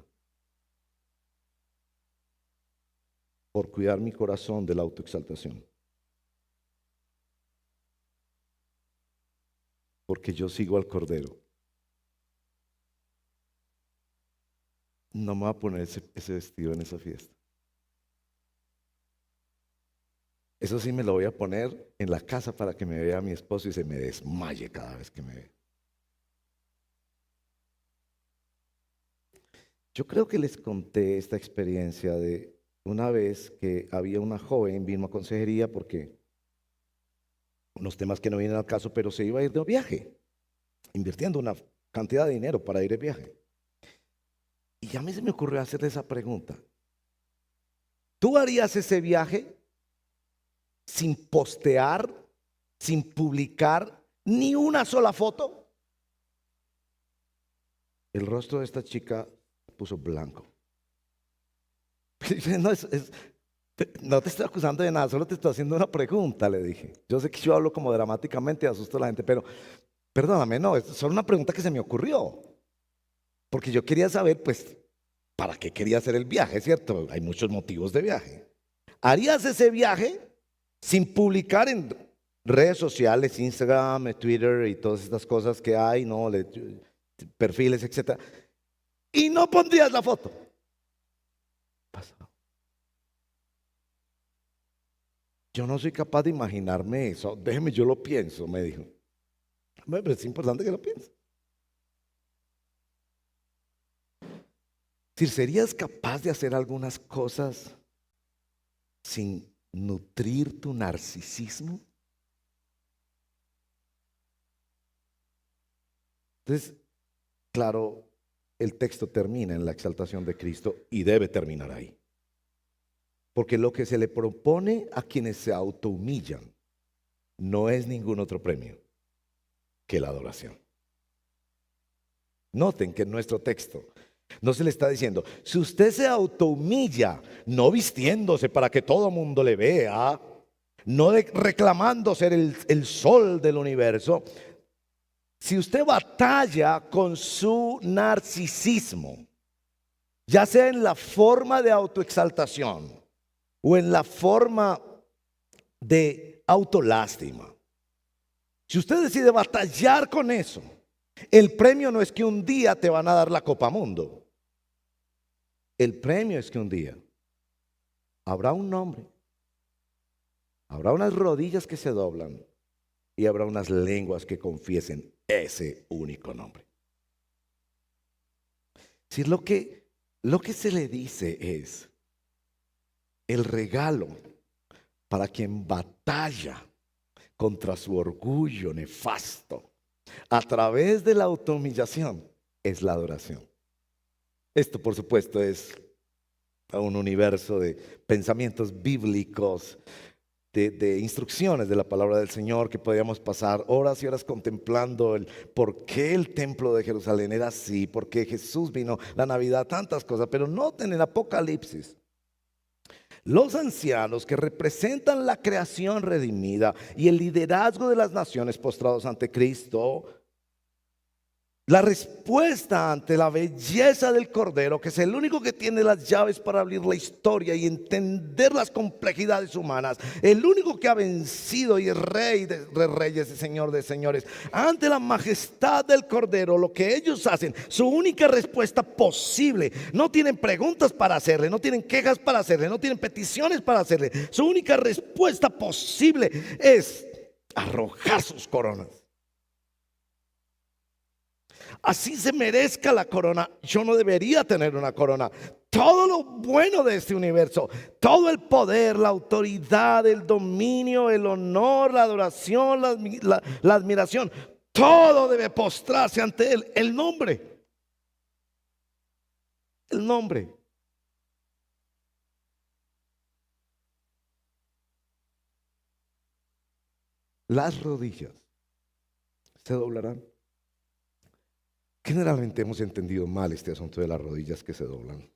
por cuidar mi corazón de la autoexaltación, porque yo sigo al Cordero, no me voy a poner ese vestido en esa fiesta. Eso sí me lo voy a poner en la casa para que me vea mi esposo y se me desmaye cada vez que me ve. Yo creo que les conté esta experiencia de una vez que había una joven, vino a consejería porque unos temas que no vienen al caso, pero se iba a ir de viaje, invirtiendo una cantidad de dinero para ir de viaje. Y a mí se me ocurrió hacerle esa pregunta. ¿Tú harías ese viaje sin postear, sin publicar ni una sola foto? El rostro de esta chica puso blanco. No te estoy acusando de nada, solo te estoy haciendo una pregunta, le dije. Yo sé que yo hablo como dramáticamente y asusto a la gente, pero perdóname, no, es solo una pregunta que se me ocurrió. Porque yo quería saber, pues, ¿para qué quería hacer el viaje? ¿Cierto? Hay muchos motivos de viaje. ¿Harías ese viaje sin publicar en redes sociales, Instagram, Twitter y todas estas cosas que hay, ¿no? Perfiles, etcétera? Y no pondrías la foto. Yo no soy capaz de imaginarme eso. Déjeme, yo lo pienso, me dijo. Pero es importante que lo piense. Si serías capaz de hacer algunas cosas sin nutrir tu narcisismo. Entonces, claro, el texto termina en la exaltación de Cristo y debe terminar ahí. Porque lo que se le propone a quienes se autohumillan no es ningún otro premio que la adoración. Noten que en nuestro texto no se le está diciendo, si usted se autohumilla, no vistiéndose para que todo el mundo le vea, no reclamando ser el sol del universo, si usted batalla con su narcisismo, ya sea en la forma de autoexaltación o en la forma de autolástima. Si usted decide batallar con eso, el premio no es que un día te van a dar la Copa Mundo. El premio es que un día habrá un nombre, habrá unas rodillas que se doblan y habrá unas lenguas que confiesen ese único nombre. Si lo que se le dice es el regalo para quien batalla contra su orgullo nefasto a través de la autohumillación, es la adoración. Esto, por supuesto, es un universo de pensamientos bíblicos, de instrucciones de la palabra del Señor, que podíamos pasar horas y horas contemplando el por qué el templo de Jerusalén era así, por qué Jesús vino, la Navidad, tantas cosas. Pero noten en Apocalipsis, los ancianos que representan la creación redimida y el liderazgo de las naciones postrados ante Cristo, la respuesta ante la belleza del Cordero, que es el único que tiene las llaves para abrir la historia y entender las complejidades humanas, el único que ha vencido y es Rey de reyes y Señor de señores, ante la majestad del Cordero, lo que ellos hacen, su única respuesta posible, no tienen preguntas para hacerle, no tienen quejas para hacerle, no tienen peticiones para hacerle, su única respuesta posible es arrojar sus coronas. Así se merezca la corona, yo no debería tener una corona. Todo lo bueno de este universo, todo el poder, la autoridad, el dominio, el honor, la adoración, la admiración, todo debe postrarse ante Él. El nombre, el nombre. Las rodillas se doblarán. Generalmente hemos entendido mal este asunto de las rodillas que se doblan.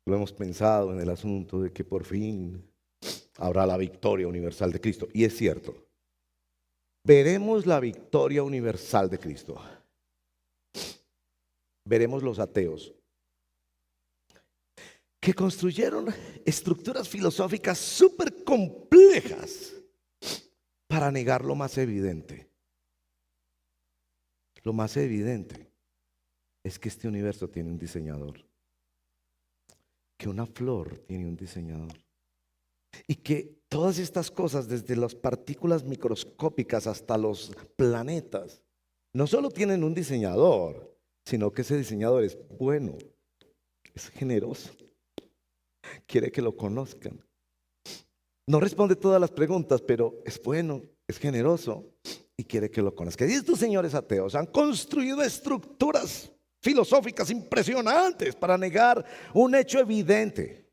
Lo hemos pensado en el asunto de que por fin habrá la victoria universal de Cristo. Y es cierto, veremos la victoria universal de Cristo. Veremos los ateos que construyeron estructuras filosóficas súper complejas para negar lo más evidente. Lo más evidente es que este universo tiene un diseñador, que una flor tiene un diseñador, y que todas estas cosas, desde las partículas microscópicas hasta los planetas, no solo tienen un diseñador, sino que ese diseñador es bueno, es generoso, quiere que lo conozcan. No responde todas las preguntas, pero es bueno, es generoso y quiere que lo conozcan. Y estos señores ateos han construido estructuras filosóficas impresionantes para negar un hecho evidente.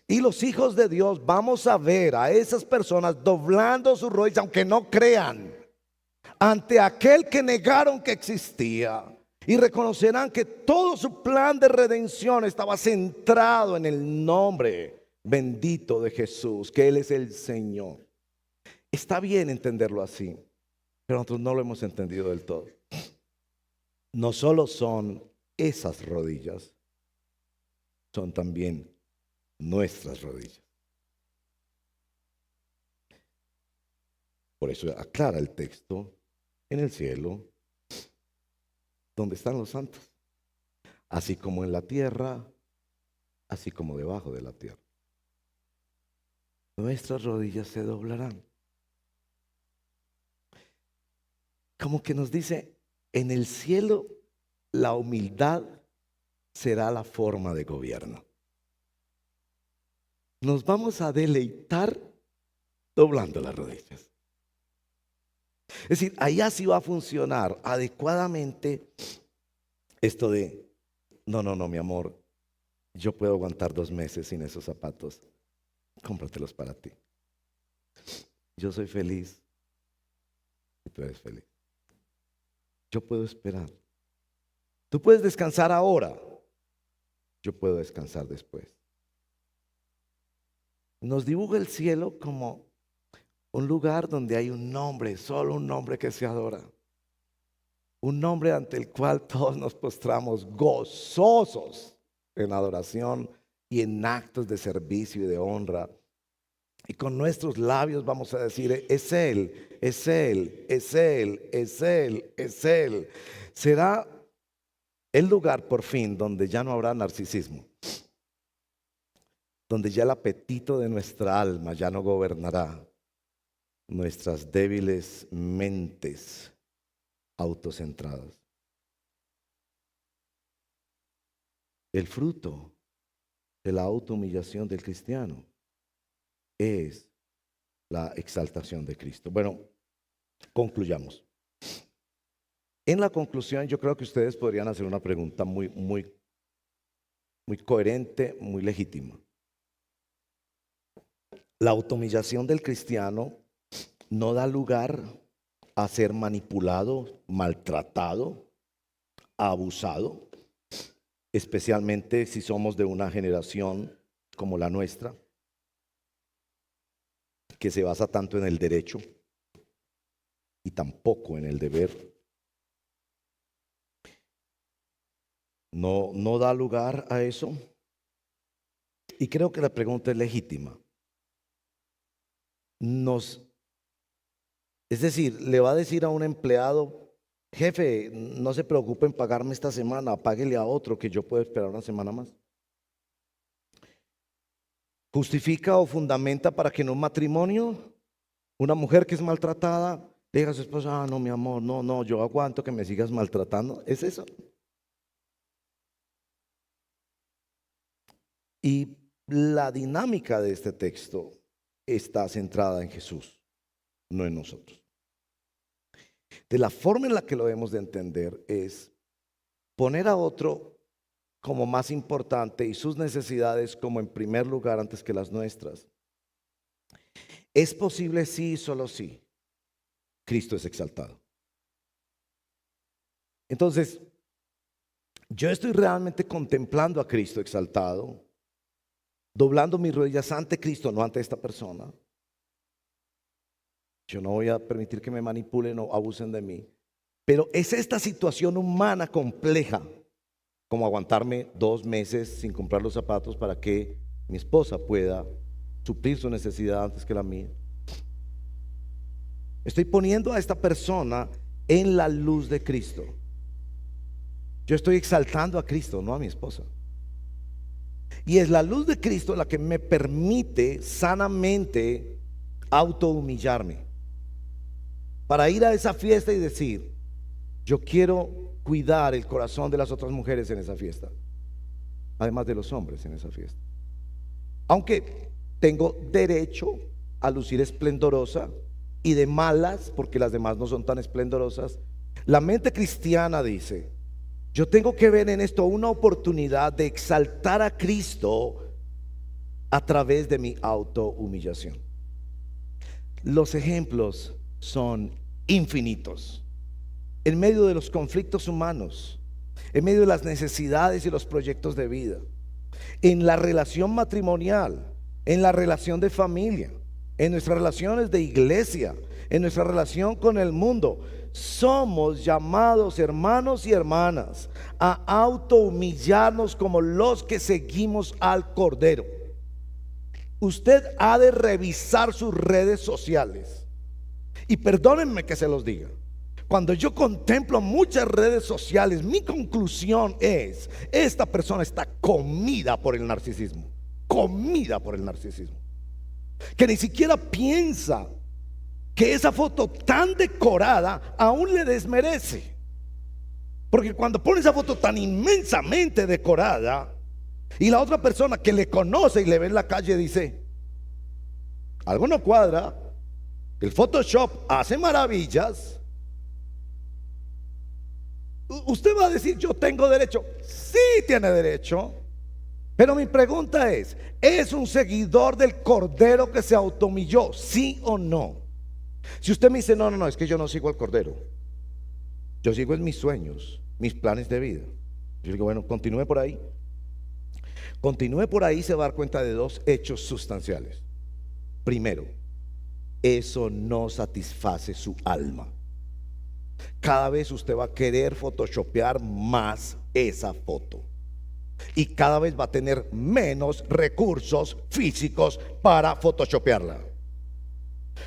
Y los hijos de Dios vamos a ver a esas personas doblando sus rodillas, aunque no crean, ante aquel que negaron que existía, y reconocerán que todo su plan de redención estaba centrado en el nombre bendito de Jesús, que Él es el Señor. Está bien entenderlo así, pero nosotros no lo hemos entendido del todo. No solo son esas rodillas, son también nuestras rodillas. Por eso aclara el texto: en el cielo, donde están los santos, así como en la tierra, así como debajo de la tierra. Nuestras rodillas se doblarán. Como que nos dice, en el cielo la humildad será la forma de gobierno. Nos vamos a deleitar doblando las rodillas. Es decir, allá sí va a funcionar adecuadamente esto de, no, mi amor, yo puedo aguantar 2 meses sin esos zapatos, cómpratelos para ti. Yo soy feliz y tú eres feliz. Yo puedo esperar. Tú puedes descansar ahora, yo puedo descansar después. Nos dibuja el cielo como un lugar donde hay un nombre, solo un nombre que se adora. Un nombre ante el cual todos nos postramos gozosos en adoración y en actos de servicio y de honra. Y con nuestros labios vamos a decir: es Él, es Él, es Él, es Él, es Él. Será el lugar por fin donde ya no habrá narcisismo, donde ya el apetito de nuestra alma ya no gobernará nuestras débiles mentes autocentradas. El fruto de la autohumillación del cristiano es la exaltación de Cristo. Bueno, concluyamos. En la conclusión, yo creo que ustedes podrían hacer una pregunta muy coherente, muy legítima. La autohumillación del cristiano no da lugar a ser manipulado, maltratado, abusado, especialmente si somos de una generación como la nuestra, que se basa tanto en el derecho y tampoco en el deber. No da lugar a eso. Y creo que la pregunta es legítima. Es decir, le va a decir a un empleado: jefe, no se preocupe en pagarme esta semana, páguele a otro que yo puedo esperar una semana más. ¿Justifica o fundamenta para que en un matrimonio una mujer que es maltratada le diga a su esposa: no, mi amor, no, yo aguanto que me sigas maltratando? ¿Es eso? Y la dinámica de este texto está centrada en Jesús, no en nosotros. De la forma en la que lo debemos de entender es poner a otro como más importante y sus necesidades como en primer lugar antes que las nuestras. ¿Es posible? Sí, solo sí. Cristo es exaltado. Entonces, yo estoy realmente contemplando a Cristo exaltado, doblando mis rodillas ante Cristo, no ante esta persona. Yo no voy a permitir que me manipulen o abusen de mí. Pero es esta situación humana compleja, como aguantarme 2 meses sin comprar los zapatos para que mi esposa pueda suplir su necesidad antes que la mía. Estoy poniendo a esta persona en la luz de Cristo. Yo estoy exaltando a Cristo, no a mi esposa. Y es la luz de Cristo la que me permite sanamente autohumillarme, para ir a esa fiesta y decir: yo quiero cuidar el corazón de las otras mujeres en esa fiesta, además de los hombres en esa fiesta. Aunque tengo derecho a lucir esplendorosa y de malas, porque las demás no son tan esplendorosas, la mente cristiana dice: yo tengo que ver en esto una oportunidad de exaltar a Cristo a través de mi autohumillación. Los ejemplos son infinitos. En medio de los conflictos humanos, en medio de las necesidades y los proyectos de vida, en la relación matrimonial, en la relación de familia, en nuestras relaciones de iglesia, en nuestra relación con el mundo, somos llamados, hermanos y hermanas, a autohumillarnos como los que seguimos al Cordero. Usted ha de revisar sus redes sociales. Y perdónenme que se los diga, cuando yo contemplo muchas redes sociales, mi conclusión es: esta persona está comida por el narcisismo. Comida por el narcisismo. Que ni siquiera piensa que esa foto tan decorada aún le desmerece. Porque cuando pone esa foto tan inmensamente decorada y la otra persona que le conoce y le ve en la calle dice: algo no cuadra, el Photoshop hace maravillas, usted va a decir: yo tengo derecho. Sí tiene derecho. Pero mi pregunta ¿es un seguidor del Cordero que se autohumilló? ¿Sí o no? Si usted me dice: no, es que yo no sigo al Cordero, yo sigo en mis sueños, mis planes de vida, yo digo: bueno, continúe por ahí. Continúe por ahí, se va a dar cuenta de 2 hechos sustanciales. Primero, eso no satisface su alma. Cada vez usted va a querer photoshopear más esa foto. y cada vez va a tener menos recursos físicos para photoshopearla.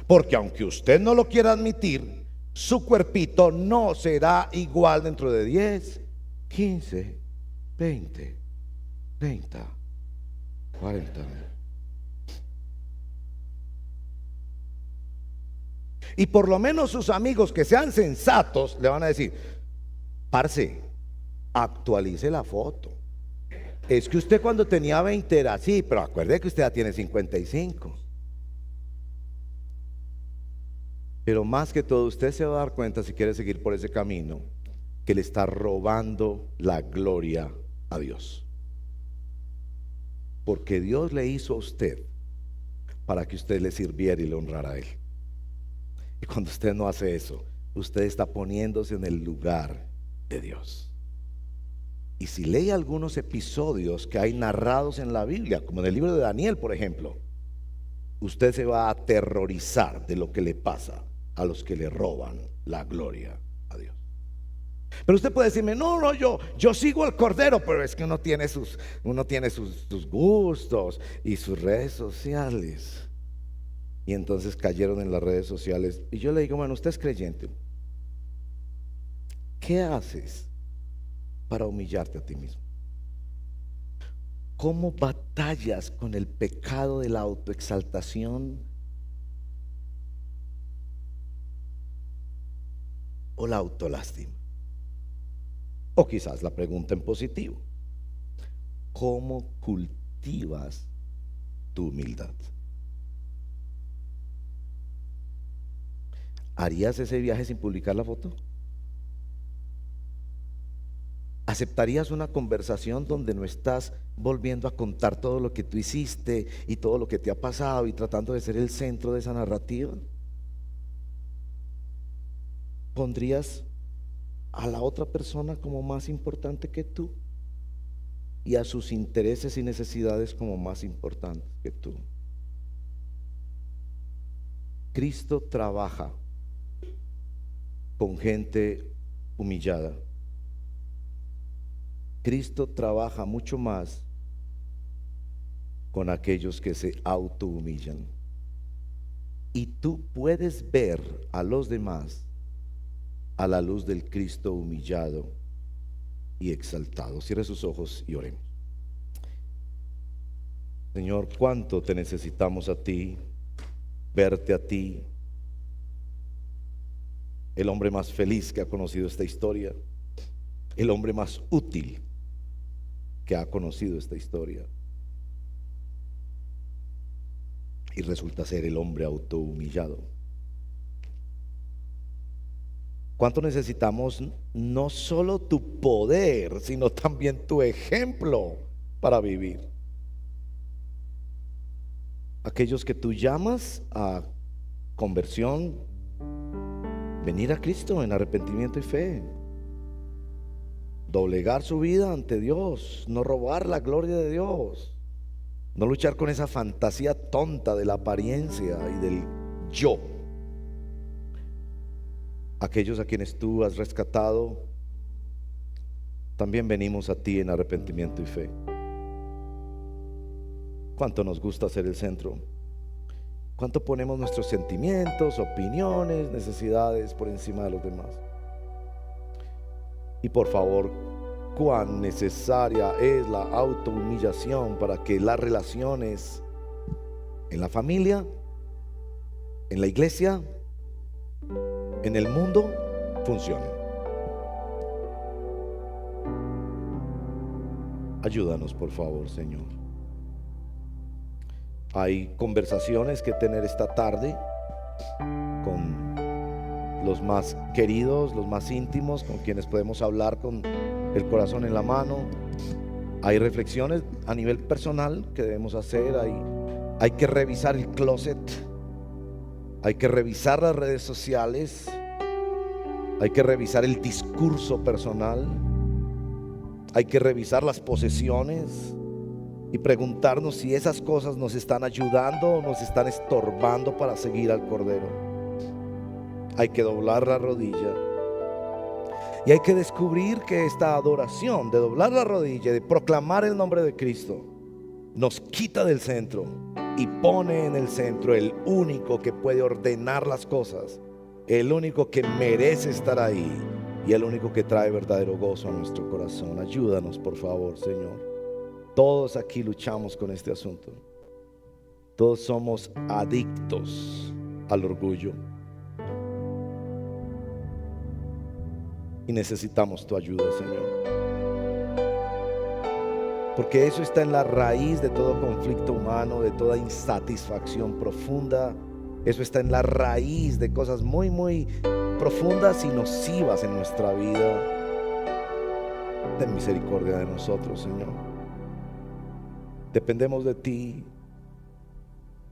Porque aunque usted no lo quiera admitir, su cuerpito no será igual dentro de 10, 15, 20, 30, 40. Y por lo menos sus amigos que sean sensatos le van a decir: parce, actualice la foto. Es que usted cuando tenía 20 era así, pero acuerde que usted ya tiene 55. Pero más que todo, usted se va a dar cuenta, si quiere seguir por ese camino, que le está robando la gloria a Dios. Porque Dios le hizo a usted para que usted le sirviera y le honrara a Él. Y cuando usted no hace eso, usted está poniéndose en el lugar de Dios. Y si lee algunos episodios que hay narrados en la Biblia, como en el libro de Daniel, por ejemplo, usted se va a aterrorizar de lo que le pasa a los que le roban la gloria a Dios. Pero usted puede decirme: no, yo sigo al Cordero, pero es que uno tiene sus gustos y sus redes sociales. Y entonces cayeron en las redes sociales. Y yo le digo: bueno, usted es creyente, ¿qué haces para humillarte a ti mismo? ¿Cómo batallas con el pecado de la autoexaltación o la autolástima? O quizás la pregunta en positivo: ¿cómo cultivas tu humildad? ¿Harías ese viaje sin publicar la foto? ¿Aceptarías una conversación donde no estás volviendo a contar todo lo que tú hiciste y todo lo que te ha pasado y tratando de ser el centro de esa narrativa? ¿Pondrías a la otra persona como más importante que tú y a sus intereses y necesidades como más importantes que tú? Cristo trabaja con gente humillada. Cristo trabaja mucho más con aquellos que se autohumillan. Y tú puedes ver a los demás a la luz del Cristo humillado y exaltado. Cierre sus ojos y oremos. Señor, cuánto te necesitamos a ti, verte a ti, el hombre más feliz que ha conocido esta historia, el hombre más útil que ha conocido esta historia, y resulta ser el hombre autohumillado. ¿Cuánto necesitamos no solo tu poder, sino también tu ejemplo para vivir? Aquellos que tú llamas a conversión, venir a Cristo en arrepentimiento y fe, doblegar su vida ante Dios, no robar la gloria de Dios, no luchar con esa fantasía tonta de la apariencia y del yo. Aquellos a quienes tú has rescatado, también venimos a ti en arrepentimiento y fe. Cuánto nos gusta ser el centro, cuánto ponemos nuestros sentimientos, opiniones, necesidades por encima de los demás. Y por favor, cuán necesaria es la autohumillación para que las relaciones en la familia, en la iglesia, en el mundo funcionen. Ayúdanos, por favor, Señor. Hay conversaciones que tener esta tarde con los más queridos, los más íntimos, con quienes podemos hablar con el corazón en la mano. Hay reflexiones a nivel personal que debemos hacer. Hay que revisar el closet, hay que revisar las redes sociales, hay que revisar el discurso personal, hay que revisar las posesiones y preguntarnos si esas cosas nos están ayudando o nos están estorbando para seguir al Cordero. Hay que doblar la rodilla Y hay que descubrir que esta adoración de doblar la rodilla, de proclamar el nombre de Cristo, nos quita del centro y pone en el centro el único que puede ordenar las cosas, el único que merece estar ahí y el único que trae verdadero gozo a nuestro corazón. Ayúdanos, por favor, Señor. Todos aquí luchamos con este asunto. Todos somos adictos al orgullo y necesitamos tu ayuda, Señor, porque eso está en la raíz de todo conflicto humano, de toda insatisfacción profunda. Eso está en la raíz de cosas muy, muy profundas y nocivas en nuestra vida. Ten misericordia de nosotros, Señor. Dependemos de ti,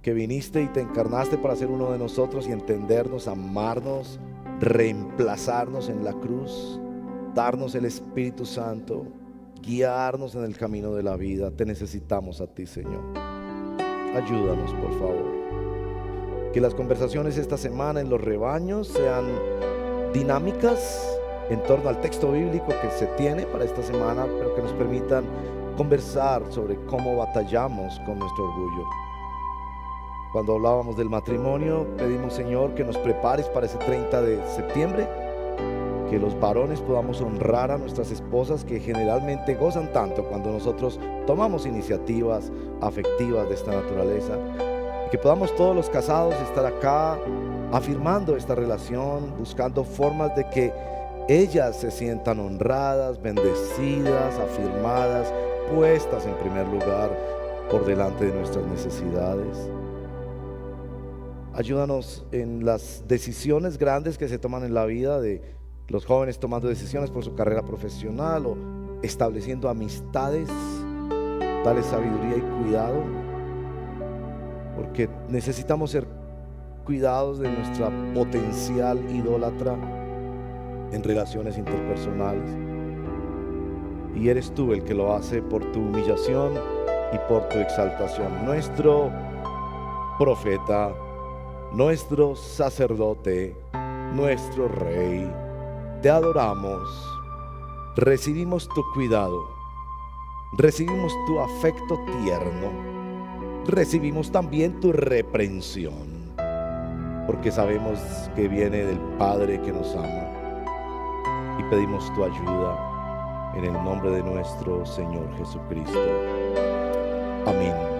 que viniste y te encarnaste para ser uno de nosotros y entendernos, amarnos, reemplazarnos en la cruz, darnos el Espíritu Santo, guiarnos en el camino de la vida. Te necesitamos a ti, Señor. Ayúdanos, por favor. Que las conversaciones esta semana en los rebaños sean dinámicas en torno al texto bíblico que se tiene para esta semana, pero que nos permitan conversar sobre cómo batallamos con nuestro orgullo. Cuando hablábamos del matrimonio, pedimos, Señor, que nos prepares para ese 30 de septiembre, que los varones podamos honrar a nuestras esposas, que generalmente gozan tanto cuando nosotros tomamos iniciativas afectivas de esta naturaleza, y que podamos todos los casados estar acá afirmando esta relación, buscando formas de que ellas se sientan honradas, bendecidas, afirmadas, puestas en primer lugar por delante de nuestras necesidades. Ayúdanos en las decisiones grandes que se toman en la vida, de los jóvenes tomando decisiones por su carrera profesional o estableciendo amistades. Dale sabiduría y cuidado, porque necesitamos ser cuidados de nuestra potencial idólatra en relaciones interpersonales. Y eres tú el que lo hace por tu humillación y por tu exaltación. Nuestro profeta, nuestro sacerdote, nuestro rey, te adoramos, recibimos tu cuidado, recibimos tu afecto tierno, recibimos también tu reprensión, porque sabemos que viene del Padre que nos ama, y pedimos tu ayuda en el nombre de nuestro Señor Jesucristo. Amén.